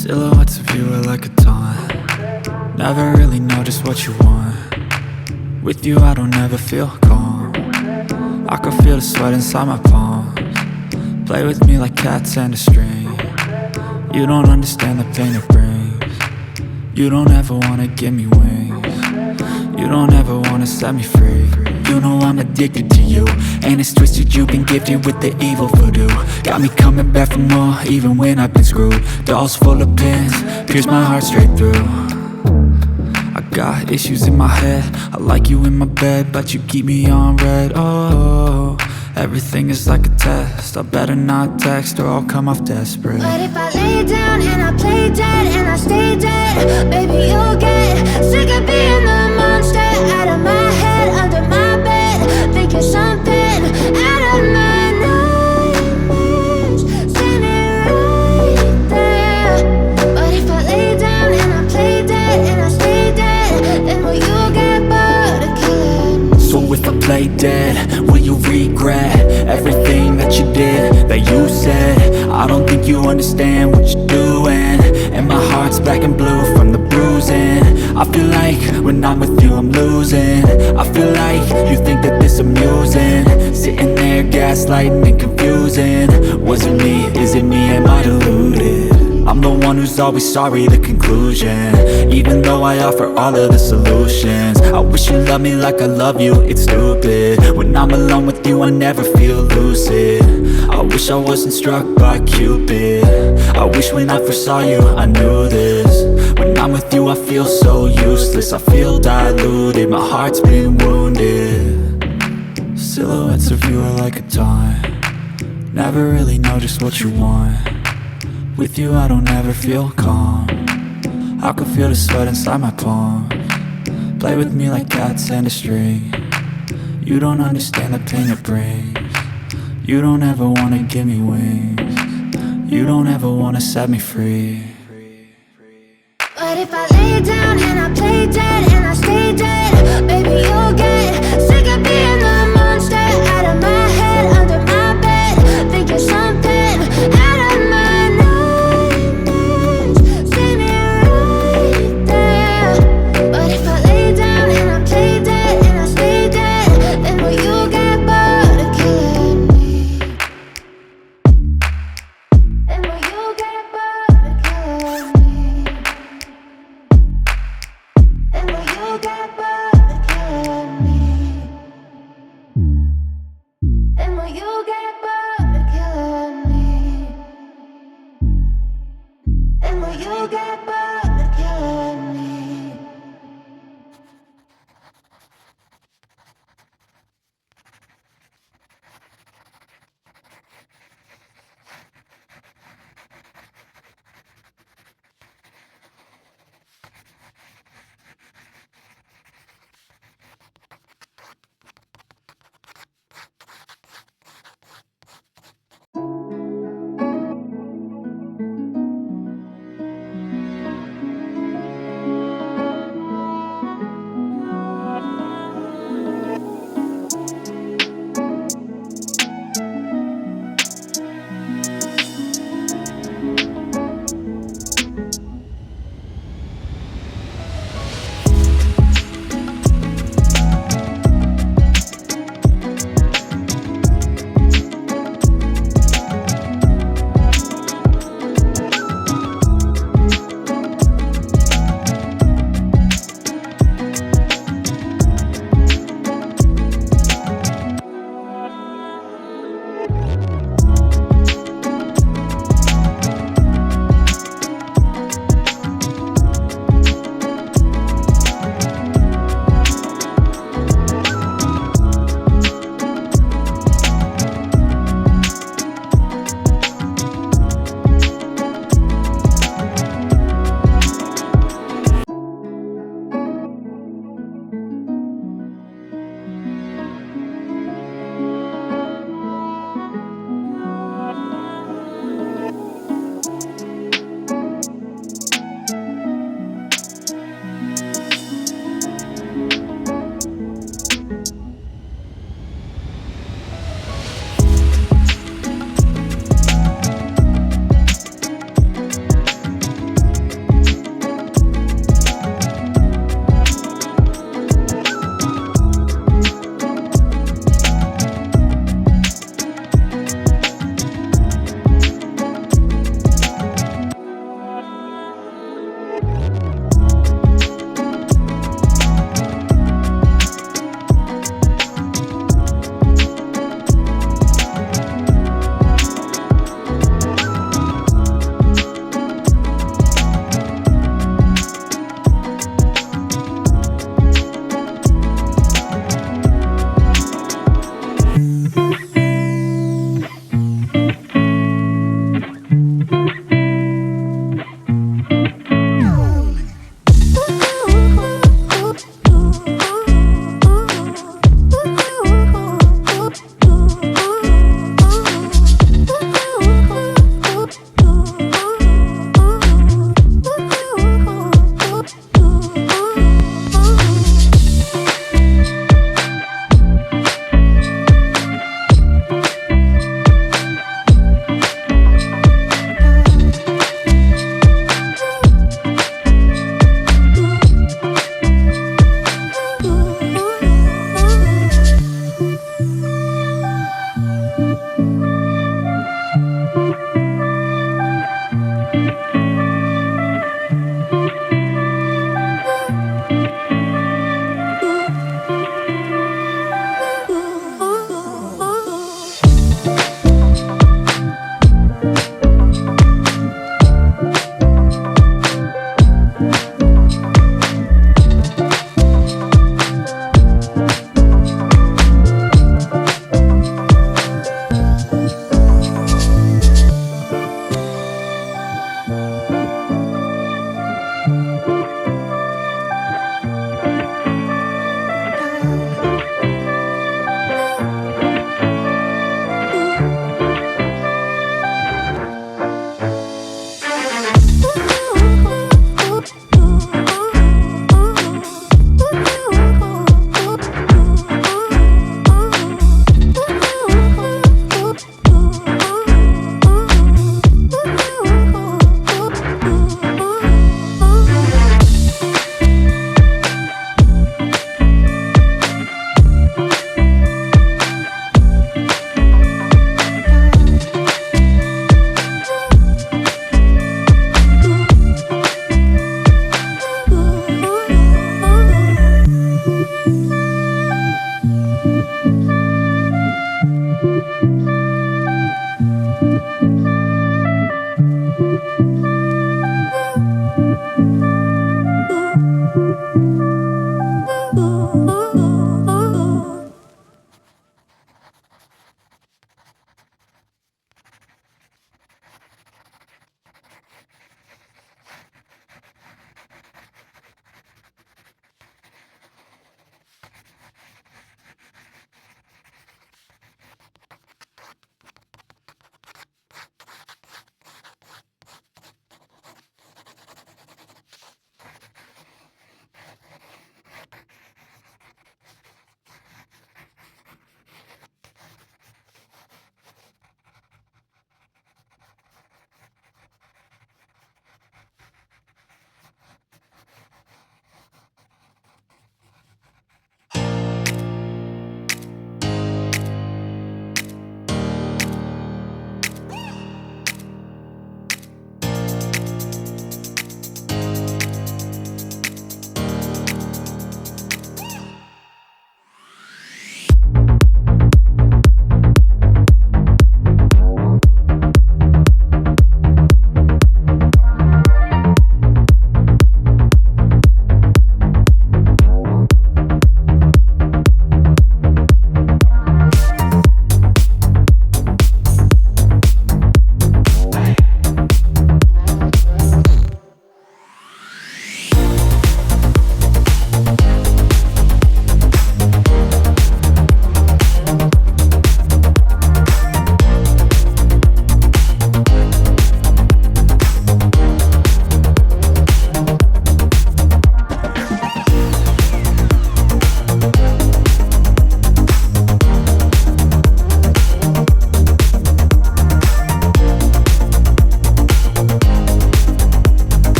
Silhouettes of you are like a taunt. Never really know just what you want. With you I don't ever feel calm. I can feel the sweat inside my palms. Play with me like cats and a string. You don't understand the pain it brings. You don't ever wanna give me wings. You don't ever wanna set me free. You know I'm addicted to you, and it's twisted, you've been gifted with the evil voodoo. Got me coming back for more, even when I've been screwed. Dolls full of pins, pierce my heart straight through. I got issues in my head, I like you in my bed, but you keep me on red. Oh, everything is like a test, I better not text or I'll come off desperate. But if I lay down and I play dead and I stay dead, baby you'll get sick of being the monster out of my head, under my bed, thinking something out of my nightmares, standing right there. But if I lay down and I play dead and I stay dead, then will you get bored of killing me? So if I play dead, will you regret everything that you did, that you said? I don't think you understand what you're doing, and my heart's black and blue from the bruising. I feel like when I'm with you I'm losing. I feel like you think that this amusing, sitting there gaslighting and confusing. Was it me? Is it me? Am I deluded? I'm the one who's always sorry, the conclusion, even though I offer all of the solutions. I wish you loved me like I love you, it's stupid. When I'm alone with you I never feel lucid. I wish I wasn't struck by Cupid. I wish when I first saw you I knew this. When I'm with you I feel so useless, I feel diluted, my heart's been wounded. Silhouettes of you are like a taunt. Never really know just what you want. With you I don't ever feel calm. I can feel the sweat inside my palms. Play with me like cats and a string. You don't understand the pain it brings. You don't ever wanna give me wings. You don't ever wanna set me free. But if I lay down and I play dead and I stay dead, baby you'll get sick of being the monster out of my head, under my bed, thinking something out of my nightmares, standing right there. But if I lay down and I play dead and I stay dead, then will you get bored of killing me? Then will you get bored of killing me? And will you get bored of killing me? And will you get bored of killing me? And will you get bored?